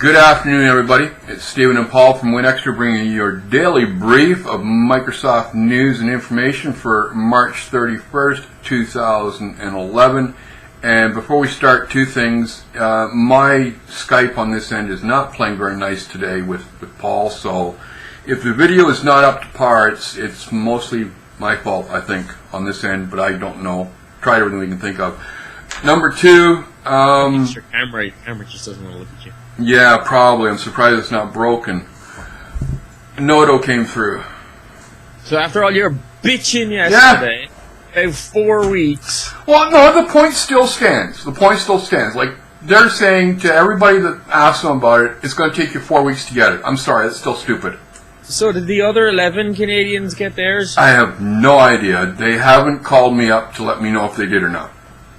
Good afternoon, everybody. It's Stephen and Paul from WinExtra bringing you your daily brief of Microsoft news and information for March 31st, 2011. And before we start, two things. My Skype on this end is not playing very nice today with Paul, so if the video is not up to par, it's mostly my fault, I think, on this end, but I don't know. Tried everything we can think of. Number two, it's your camera. Your camera just doesn't want to look at you. Yeah, probably. I'm surprised it's not broken. Noto came through. So after all your bitching yesterday, about 4 weeks. Well, no, the point still stands. The point still stands. Like, they're saying to everybody that asks them about it, it's going to take you 4 weeks to get it. I'm sorry, that's still stupid. So did the other 11 Canadians get theirs? I have no idea. They haven't called me up to let me know if they did or not.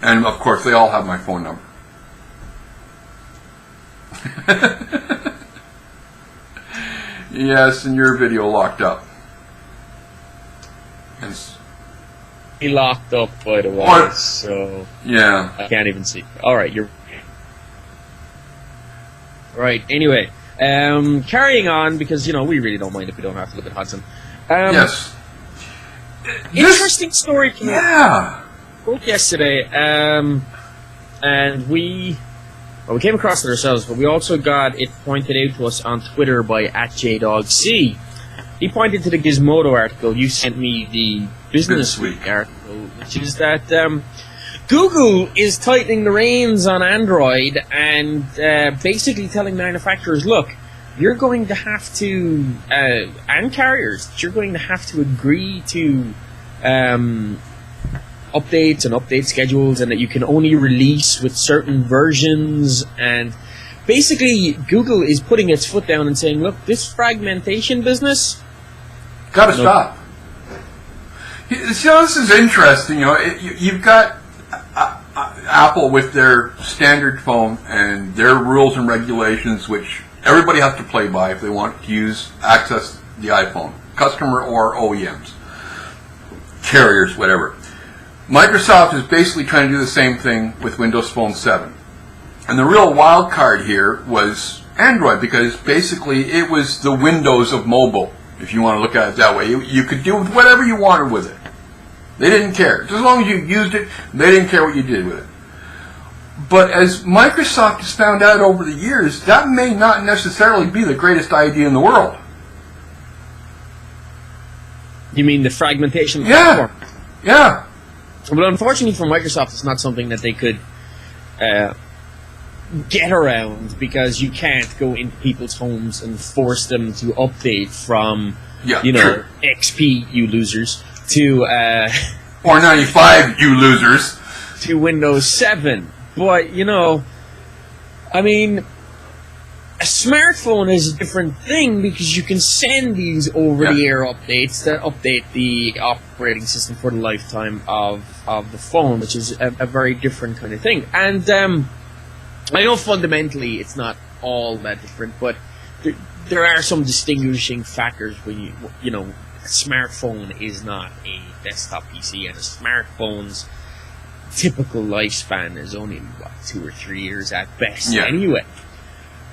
And, of course, they all have my phone number. Yes, and your video locked up. He locked up, by the way, so yeah, I can't even see. All right, you're right. Anyway, carrying on because we really don't mind if we don't have to look at Hudson. Yes. Interesting story came out yesterday, and we came across it ourselves, but we also got it pointed out to us on Twitter by @JDogC. He pointed to the Gizmodo article. You sent me the Business Week article, which is that Google is tightening the reins on Android and basically telling manufacturers, look, you're going to have to, and carriers, you're going to have to agree to updates and update schedules, and that you can only release with certain versions. And basically Google is putting its foot down and saying, look, this fragmentation business gotta stop. This is interesting. You've got Apple with their standard phone and their rules and regulations, which everybody has to play by if they want to access the iPhone, customer or OEMs, carriers, whatever. Microsoft is basically trying to do the same thing with Windows Phone 7. And the real wild card here was Android, because basically it was the Windows of mobile, if you want to look at it that way. You could do whatever you wanted with it. They didn't care. Just as long as you used it, they didn't care what you did with it. But as Microsoft has found out over the years, that may not necessarily be the greatest idea in the world. You mean the fragmentation platform? Yeah. But unfortunately for Microsoft, it's not something that they could get around, because you can't go into people's homes and force them to update from, true. XP, you losers, to... or 95, you losers. To Windows 7. But, I mean... A smartphone is a different thing, because you can send these over-the-air updates that update the operating system for the lifetime of the phone, which is a very different kind of thing. And I know fundamentally it's not all that different, but there are some distinguishing factors when a smartphone is not a desktop PC, and a smartphone's typical lifespan is only 2 or 3 years at best anyway.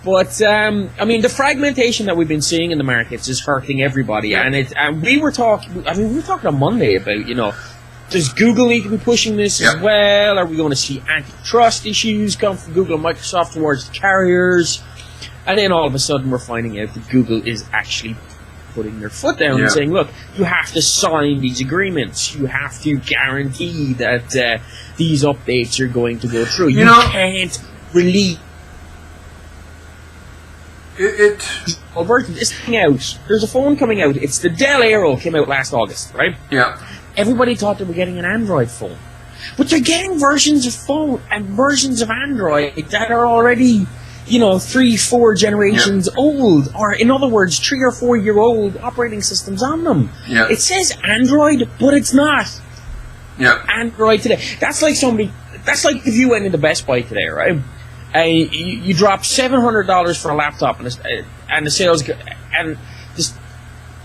But, I mean, the fragmentation that we've been seeing in the markets is hurting everybody. And we were talking on Monday about, does Google need to be pushing this as well? Are we going to see antitrust issues come from Google and Microsoft towards the carriers? And then all of a sudden we're finding out that Google is actually putting their foot down and saying, look, you have to sign these agreements. You have to guarantee that these updates are going to go through. You can't release... Well, working this thing out. There's a phone coming out. It's the Dell Aero, came out last August, right? Yeah. Everybody thought they were getting an Android phone, but they're getting versions of phone and versions of Android that are already, 3-4 generations old, or in other words, 3 or 4 year old operating systems on them. Yeah. It says Android, but it's not. Yeah. Android today. That's like if you went into Best Buy today, right? You drop $700 for a laptop, and the sales and just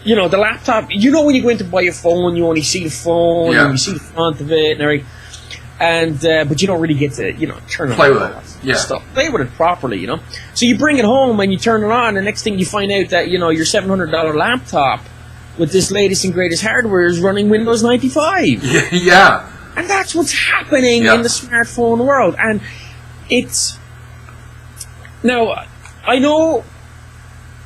the laptop. When you go in to buy a phone, you only see the phone and you see the front of it and everything. and but you don't really get to turn it Play on with and it. all that Yeah. stuff. Play with it properly, So you bring it home and you turn it on, and next thing you find out that your $700 laptop with this latest and greatest hardware is running Windows 95. Yeah. And that's what's happening in the smartphone world. And it's... Now, I know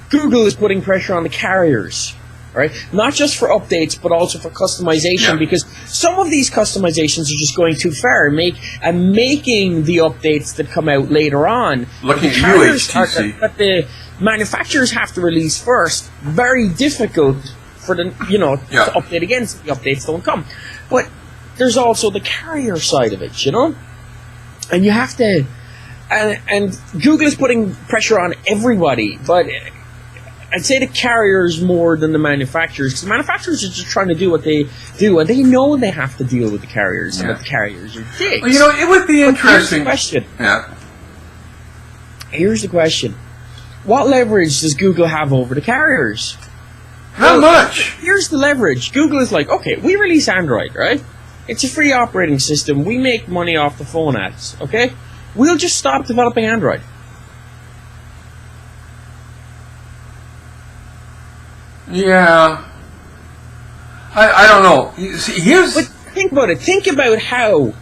Google is putting pressure on the carriers, right? Not just for updates, but also for customization, because some of these customizations are just going too far and making the updates that come out later on. Looking at you, HTC. That the manufacturers have to release first. Very difficult for them, to update against the updates don't come. But there's also the carrier side of it, and you have to, and Google is putting pressure on everybody, but I'd say the carriers more than the manufacturers, because the manufacturers are just trying to do what they do, and they know they have to deal with the carriers, and that the carriers are dicks. Well, it would be interesting. Here's the question. Yeah. Here's the question. What leverage does Google have over the carriers? Not much. Here's the leverage. Google is like, okay, we release Android, right? It's a free operating system. We make money off the phone ads, okay? We'll just stop developing Android. Yeah. I don't know. See, But think about it. Think about how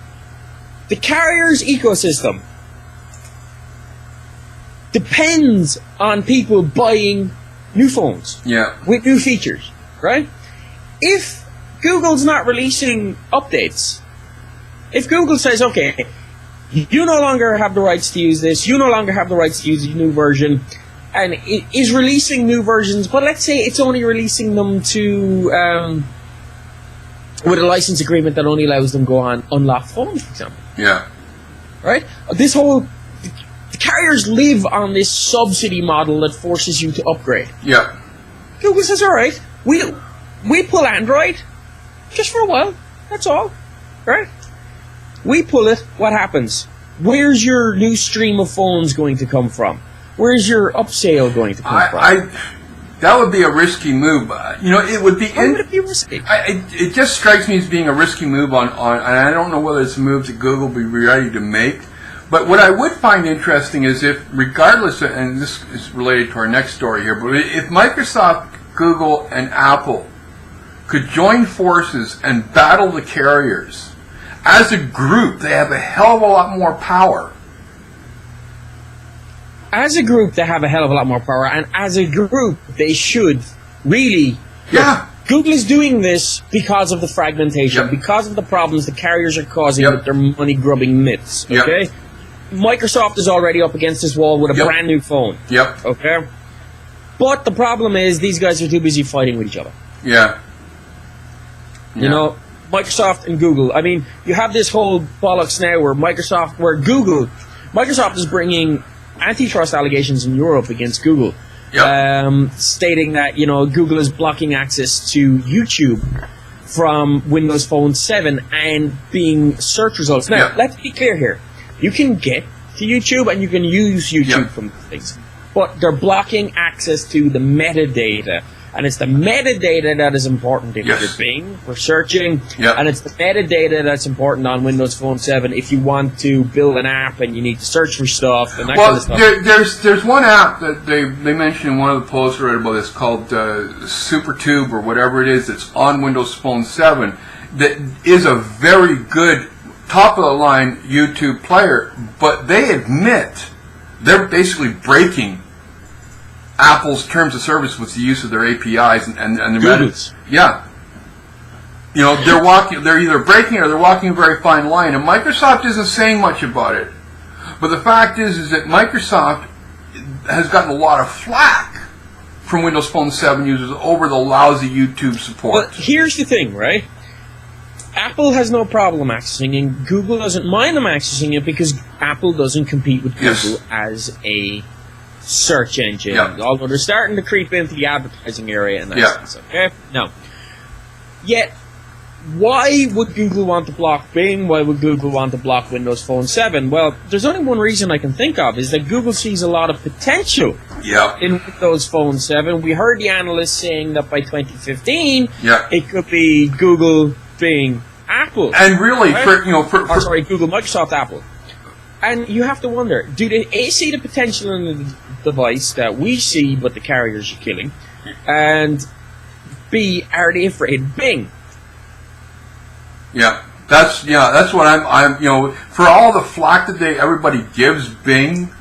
the carrier's ecosystem depends on people buying new phones with new features, right? If Google's not releasing updates, if Google says, okay, you no longer have the rights to use this, you no longer have the rights to use the new version, and it is releasing new versions, but let's say it's only releasing them to with a license agreement that only allows them to go on unlocked phones, for example. Yeah. Right? The carriers live on this subsidy model that forces you to upgrade. Yeah. Google says, all right, we pull Android just for a while. That's all. Right? We pull it. What happens? Where's your new stream of phones going to come from? Where's your upsale going to come from? That would be a risky move. It would be. Why would it be risky? It just strikes me as being a risky move on, and I don't know whether it's a move that Google will be ready to make. But what I would find interesting is if, regardless of, and this is related to our next story here, but if Microsoft, Google, and Apple could join forces and battle the carriers, as a group, they have a hell of a lot more power. As a group, they have a hell of a lot more power, and as a group, they should really... Yeah. Google is doing this because of the fragmentation, because of the problems the carriers are causing with their money-grubbing myths, okay? Microsoft is already up against this wall with a brand new phone. Okay? But the problem is these guys are too busy fighting with each other. You know, Microsoft and Google. I mean, you have this whole bollocks now where Microsoft is bringing antitrust allegations in Europe against Google, stating that, Google is blocking access to YouTube from Windows Phone 7 and being search results. Now, let's be clear here. You can get to YouTube and you can use YouTube from things, but they're blocking access to the metadata, and it's the metadata that is important if you're Bing, for searching, and it's the metadata that's important on Windows Phone 7 if you want to build an app and you need to search for stuff and that kind of stuff. There's one app that they mentioned in one of the posts I read about this called SuperTube or whatever it is that's on Windows Phone 7 that is a very good top-of-the-line YouTube player, but they admit they're basically breaking Apple's terms of service with the use of their APIs and their methods. They're either breaking it or they're walking a very fine line, and Microsoft isn't saying much about it. But the fact is that Microsoft has gotten a lot of flack from Windows Phone 7 users over the lousy YouTube support. But here's the thing, right? Apple has no problem accessing, and Google doesn't mind them accessing it because Apple doesn't compete with Google as a search engine. Although they're starting to creep into the advertising area in that sense. Okay? Now, yet, why would Google want to block Bing? Why would Google want to block Windows Phone 7? Well, there's only one reason I can think of, is that Google sees a lot of potential in Windows Phone 7. We heard the analysts saying that by 2015, it could be Google, Bing, Apple. Apple. And really, Right? for Sorry, Google, Microsoft, Apple. And you have to wonder, do they A, see the potential in the device that we see but the carriers are killing? And B, are they afraid of Bing? that's what I'm for all the flack that everybody gives Bing,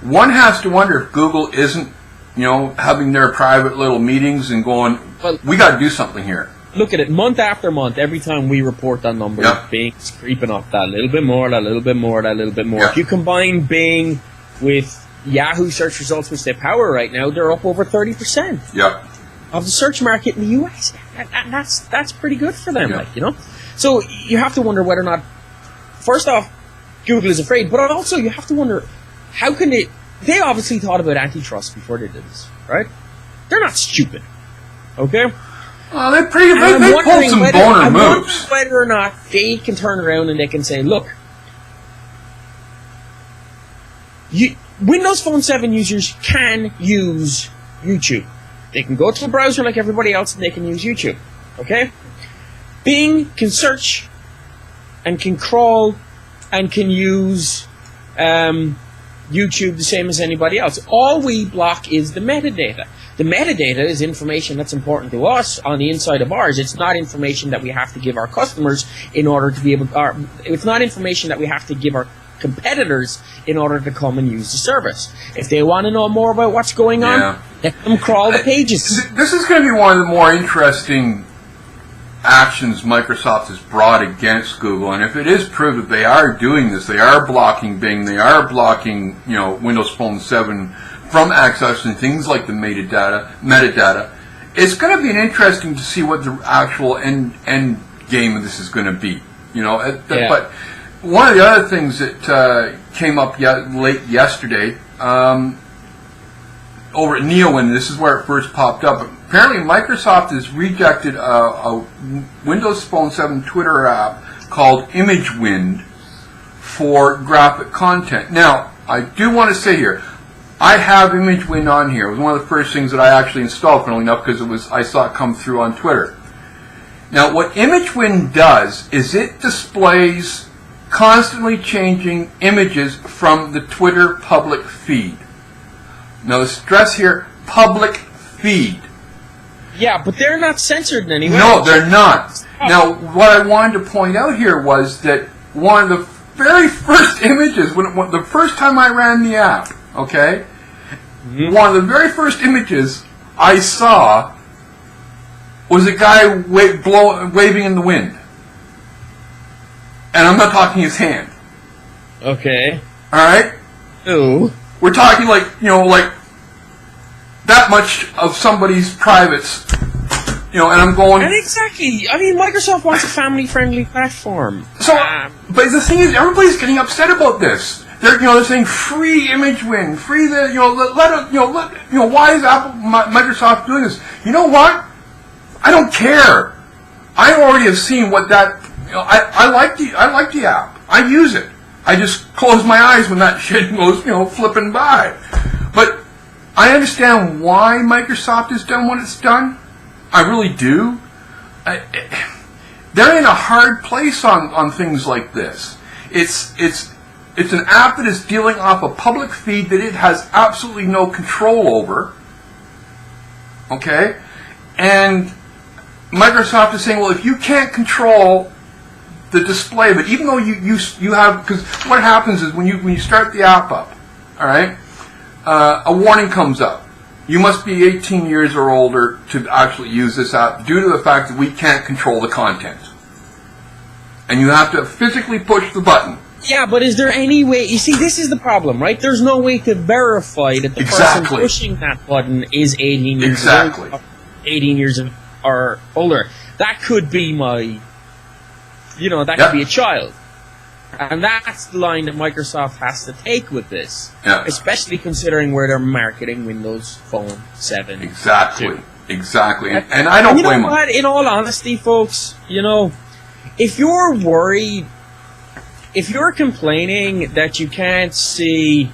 one has to wonder if Google isn't, having their private little meetings and going, Well, we got to do something here. Look at it, month after month, every time we report on numbers, Bing's creeping up that little bit more, that little bit more, that little bit more. Yeah. If you combine Bing with Yahoo search results, which they power right now, they're up over 30% Yep. of the search market in the US. And that's pretty good for them, Yeah. So you have to wonder whether or not, first off, Google is afraid, but also you have to wonder, how can they obviously thought about antitrust before they did this, right? They're not stupid, okay? Well, they pulled some boner moves. Whether or not they can turn around and they can say, look, Windows Phone 7 users can use YouTube. They can go to a browser like everybody else and they can use YouTube, okay? Bing can search and can crawl and can use YouTube the same as anybody else. All we block is the metadata. The metadata is information that's important to us on the inside of ours. It's not information that we have to give our customers in order to be able to, it's not information that we have to give our competitors in order to come and use the service. If they want to know more about what's going on, let them crawl the pages. This is going to be one of the more interesting actions Microsoft has brought against Google, and if it is proved that they are doing this, they are blocking Bing, they are blocking Windows Phone 7 from accessing things like the metadata. It's going to be interesting to see what the actual end game of this is going to be. But one of the other things that came up late yesterday over at NeoWind, this is where it first popped up. Apparently, Microsoft has rejected a Windows Phone 7 Twitter app called ImageWind for graphic content. Now, I do want to say here, I have ImageWind on here. It was one of the first things that I actually installed, funnily enough, because I saw it come through on Twitter. Now, what ImageWind does is it displays constantly changing images from the Twitter public feed. Now, the stress here, public feed. Yeah, but they're not censored in any way. No, they're not. Now, what I wanted to point out here was that one of the very first images, when the first time I ran the app, okay, one of the very first images I saw was a guy waving in the wind. And I'm not talking his hand. Okay. All right? Ooh. We're talking like that much of somebody's privates, and I'm going... And exactly. I mean, Microsoft wants a family-friendly platform. So, but the thing is, everybody's getting upset about this. They're saying free ImageWind, free the, why is Microsoft doing this? You know what? I don't care. I already have seen what that, I like the app. I use it. I just close my eyes when that shit goes, flipping by. But I understand why Microsoft has done what it's done. I really do. They're in a hard place on things like this. It's an app that is dealing off a public feed that it has absolutely no control over. Okay? And Microsoft is saying, well, if you can't control the display of it, even though you have, because what happens is when you start the app up, all right, a warning comes up. You must be 18 years or older to actually use this app due to the fact that we can't control the content. And you have to physically push the button. Yeah, but is there any way... You see, this is the problem, right? There's no way to verify that the person pushing that button is 18 years old. 18 years or older. That could be my... that could be a child. And that's the line that Microsoft has to take with this. Yeah. Especially considering where they're marketing Windows Phone 7. Exactly. And I don't blame them. What? In all honesty, folks, if you're worried, if you're complaining that you can't see,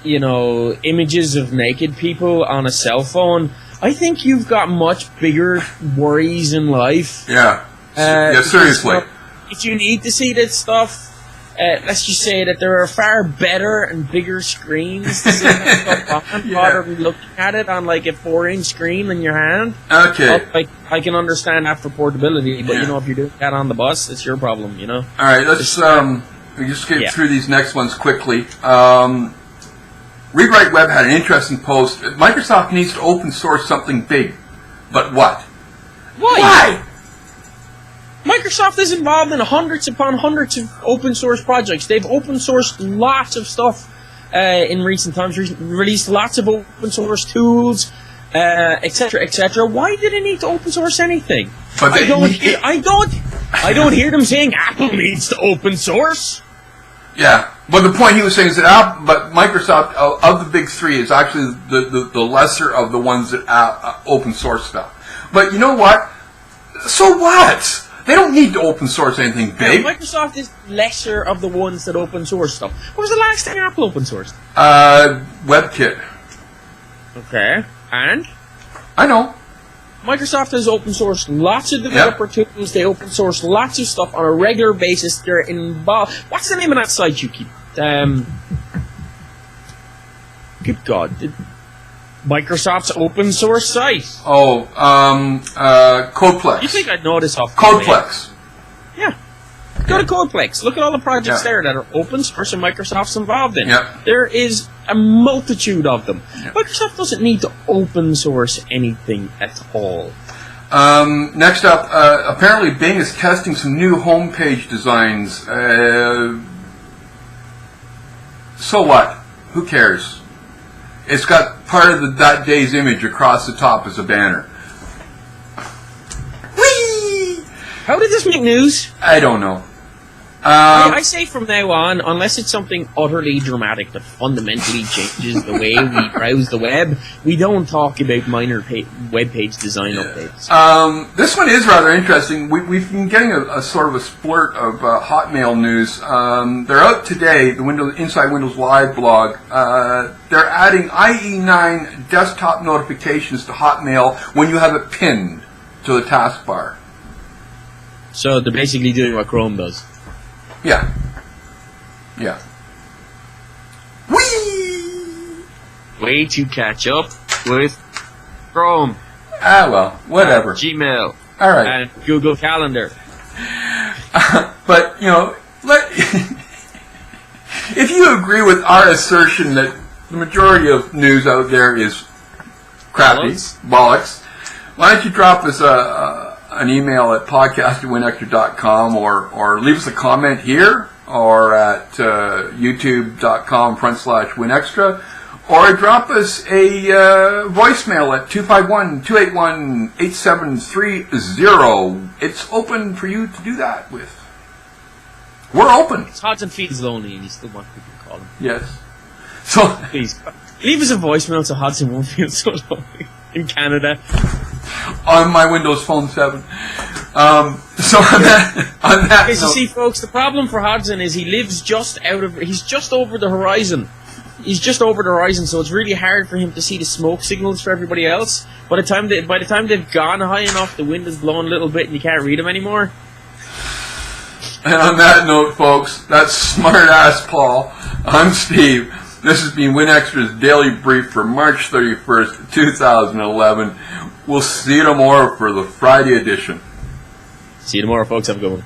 images of naked people on a cell phone, I think you've got much bigger worries in life. Yeah. Yeah, seriously. If you need to see that stuff, let's just say that there are far better and bigger screens to see that stuff on, rather than looking at it on like a 4-inch screen in your hand. Okay. I can understand that for portability, but you know, if you're doing that on the bus, it's your problem, you know? All right, let's we just get through these next ones quickly. Read-Write Web had an interesting post. Microsoft needs to open source something big. But what? Why? Microsoft is involved in hundreds upon hundreds of open source projects. They've open sourced lots of stuff in recent times, released lots of open source tools, etc., etc. Why do they need to open source anything? But I don't hear them saying Apple needs to open source. Yeah, but the point he was saying is that Microsoft, of the big three, is actually the lesser of the ones that open source stuff. But you know what? So what? They don't need to open source anything big. Yeah, Microsoft is lesser of the ones that open source stuff. What was the last thing Apple open sourced? WebKit. Okay, and? I know. Microsoft has open sourced lots of developer tools. They open source lots of stuff on a regular basis. They're involved. What's the name of that site you keep? Good God. Microsoft's open source site. Oh, Codeplex. You think I'd know this off? Codeplex. Yeah. Go to Codeplex. Look at all the projects there that are open source and Microsoft's involved in. Yeah. There is a multitude of them. Yeah. Microsoft doesn't need to open source anything at all. Next up, apparently Bing is testing some new homepage designs. So what? Who cares? It's got part of that day's image across the top as a banner. Whee! How did this make news? I don't know. I say from now on, unless it's something utterly dramatic that fundamentally changes the way we browse the web, we don't talk about minor web page design updates. This one is rather interesting. We've been getting a sort of a splurt of Hotmail news. They're out today, the Inside Windows Live blog. They're adding IE9 desktop notifications to Hotmail when you have it pinned to the taskbar. So they're basically doing what Chrome does. Yeah. Yeah. Whee! Way to catch up with Chrome. Ah, well, whatever. Gmail. All right. And Google Calendar. But, you know, if you agree with our assertion that the majority of news out there is crappy, bollocks, why don't you drop us an email at podcast@winextra.com or leave us a comment here or at youtube.com/winextra or drop us a voicemail at 251-281-8730. It's open for you to do that with. We're open. Hodgson feels lonely and you still want people to call him. Yes. So Please, leave us a voicemail so Hodgson won't feel so lonely in Canada. On my Windows Phone 7. So on that Okay, so note, see, folks, the problem for Hodgson is he lives he's just over the horizon. He's just over the horizon, so it's really hard for him to see the smoke signals for everybody else. By the time they've gone high enough, the wind is blowing a little bit and you can't read them anymore. and on that note, folks, that's smart ass Paul. I'm Steve. This has been WinExtra's Daily Brief for March 31st, 2011. We'll see you tomorrow for the Friday edition. See you tomorrow, folks. Have a good one.